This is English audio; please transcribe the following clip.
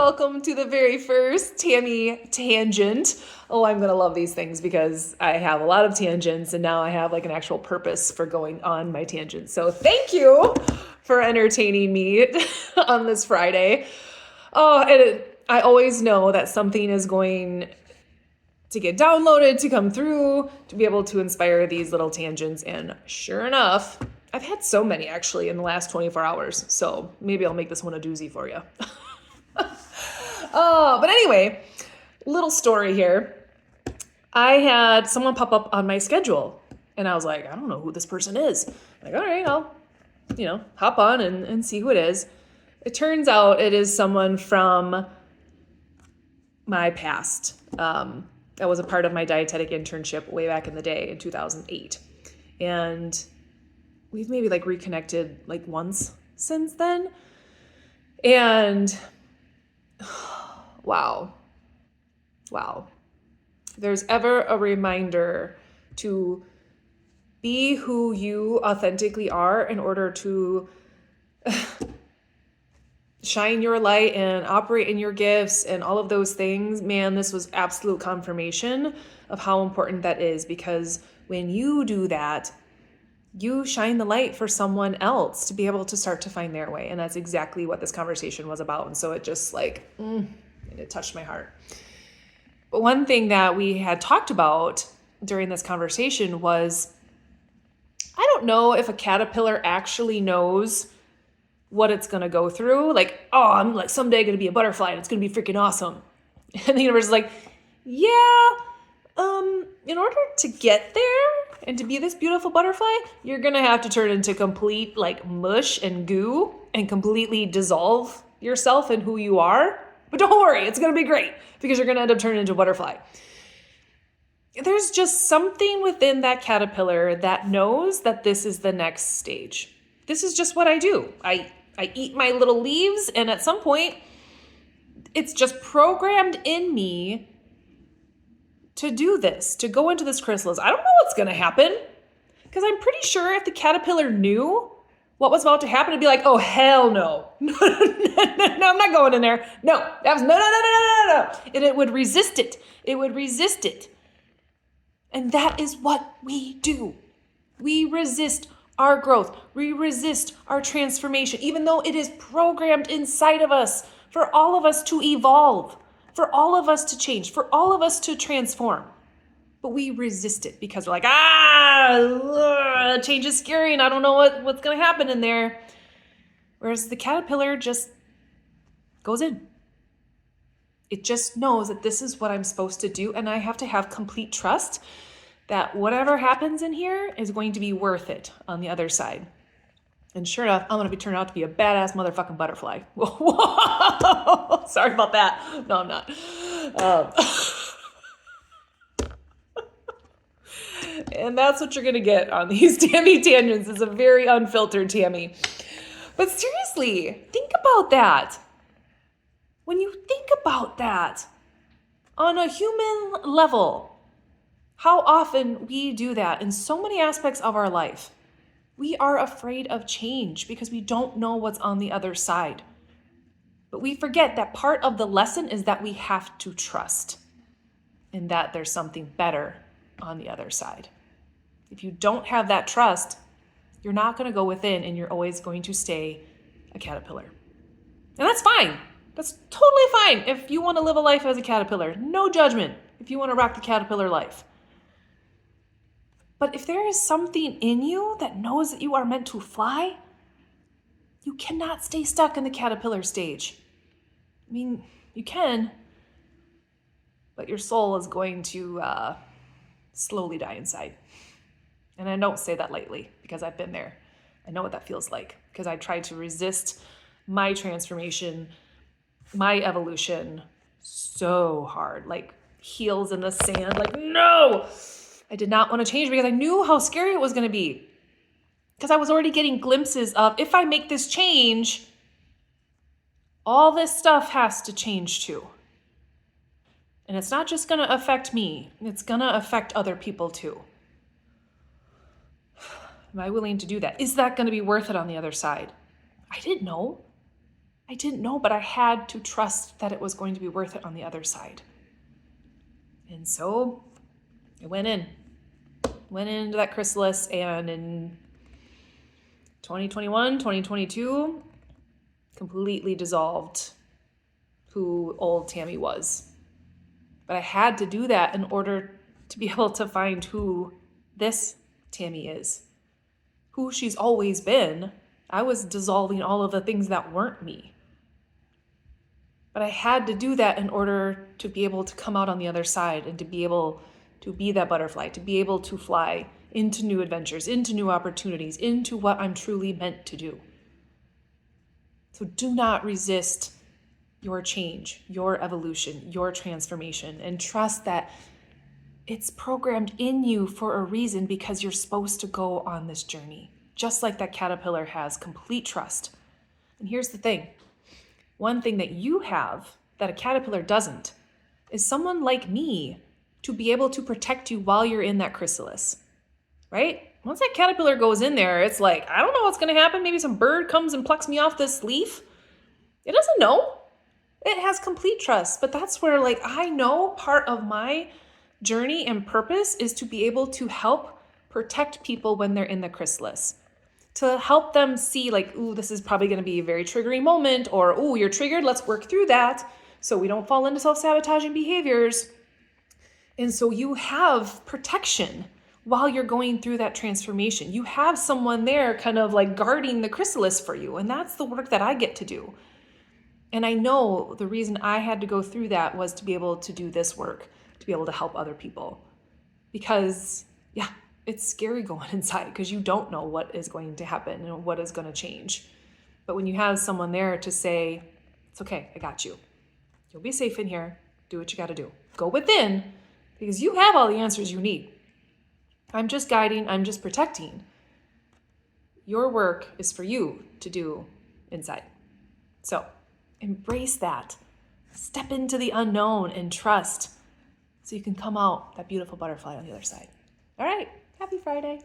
welcome to the very first Tami tangent. Oh, I'm going to love these things because I have a lot of tangents and now I have like an actual purpose for going on my tangents. So thank you for entertaining me on this Friday. Oh, and I always know that something is going to get downloaded, to come through, to be able to inspire these little tangents. And sure enough, I've had so many actually in the last 24 hours. So maybe I'll make this one a doozy for you. But anyway, little story here. I had someone pop up on my schedule and I was like, I don't know who this person is. I'm like, all right, I'll, hop on and see who it is. It turns out it is someone from my past. That was a part of my dietetic internship way back in the day in 2008. And we've maybe like reconnected like once since then. And wow. If there's ever a reminder to be who you authentically are in order to shine your light and operate in your gifts and all of those things, man, this was absolute confirmation of how important that is, because when you do that, you shine the light for someone else to be able to start to find their way. And that's exactly what this conversation was about. And so it just it touched my heart. But one thing that we had talked about during this conversation was, I don't know if a caterpillar actually knows what it's going to go through. Like, oh, I'm like someday going to be a butterfly and it's going to be freaking awesome. And the universe is like, yeah, in order to get there and to be this beautiful butterfly, you're going to have to turn into complete like mush and goo and completely dissolve yourself and who you are. But don't worry, it's going to be great because you're going to end up turning into a butterfly. There's just something within that caterpillar that knows that this is the next stage. This is just what I do. I eat my little leaves, and at some point, it's just programmed in me to do this, to go into this chrysalis. I don't know what's going to happen, because I'm pretty sure if the caterpillar knew what was about to happen, it'd be like, oh, hell no. No, I'm not going in there. No, that was no. And it would resist it. It would resist it. And that is what we do. We resist our growth. We resist our transformation, even though it is programmed inside of us for all of us to evolve, for all of us to change, for all of us to transform. But we resist it because we're like, change is scary and I don't know what's going to happen in there. Whereas the caterpillar just goes in. It just knows that this is what I'm supposed to do, and I have to have complete trust that whatever happens in here is going to be worth it on the other side. And sure enough, I'm going to turn out to be a badass motherfucking butterfly. Whoa. Sorry about that. No, I'm not. And that's what you're going to get on these Tami tangents, is a very unfiltered Tami. But seriously, think about that. When you think about that on a human level, how often we do that in so many aspects of our life. We are afraid of change because we don't know what's on the other side. But we forget that part of the lesson is that we have to trust and that there's something better on the other side. If you don't have that trust, you're not going to go within and you're always going to stay a caterpillar. And that's fine. That's totally fine if you want to live a life as a caterpillar. No judgment if you want to rock the caterpillar life. But if there is something in you that knows that you are meant to fly, you cannot stay stuck in the caterpillar stage. I mean, you can, but your soul is going to slowly die inside. And I don't say that lightly because I've been there. I know what that feels like because I tried to resist my transformation, my evolution so hard, like heels in the sand, like, no! I did not want to change because I knew how scary it was going to be. Because I was already getting glimpses of, if I make this change, all this stuff has to change too. And it's not just going to affect me, it's going to affect other people too. Am I willing to do that? Is that going to be worth it on the other side? I didn't know. I didn't know, but I had to trust that it was going to be worth it on the other side. And so I went into that chrysalis, and in 2021, 2022, completely dissolved who old Tami was. But I had to do that in order to be able to find who this Tami is, who she's always been. I was dissolving all of the things that weren't me. But I had to do that in order to be able to come out on the other side and to be able to be that butterfly, to be able to fly into new adventures, into new opportunities, into what I'm truly meant to do. So do not resist your change, your evolution, your transformation, and trust that it's programmed in you for a reason, because you're supposed to go on this journey, just like that caterpillar has complete trust. And here's the thing. One thing that you have that a caterpillar doesn't is someone like me to be able to protect you while you're in that chrysalis, right? Once that caterpillar goes in there, it's like, I don't know what's going to happen. Maybe some bird comes and plucks me off this leaf. It doesn't know. It has complete trust. But that's where, like, I know part of my journey and purpose is to be able to help protect people when they're in the chrysalis. To help them see, like, ooh, this is probably going to be a very triggering moment, or, ooh, you're triggered, let's work through that so we don't fall into self-sabotaging behaviors. And so you have protection while you're going through that transformation. You have someone there kind of like guarding the chrysalis for you, and that's the work that I get to do. And I know the reason I had to go through that was to be able to do this work, to be able to help other people. Because, yeah, it's scary going inside because you don't know what is going to happen and what is going to change. But when you have someone there to say, it's okay, I got you. You'll be safe in here. Do what you got to do. Go within, because you have all the answers you need. I'm just guiding, I'm just protecting. Your work is for you to do inside. So embrace that. Step into the unknown and trust so you can come out that beautiful butterfly on the other side. All right. Happy Friday.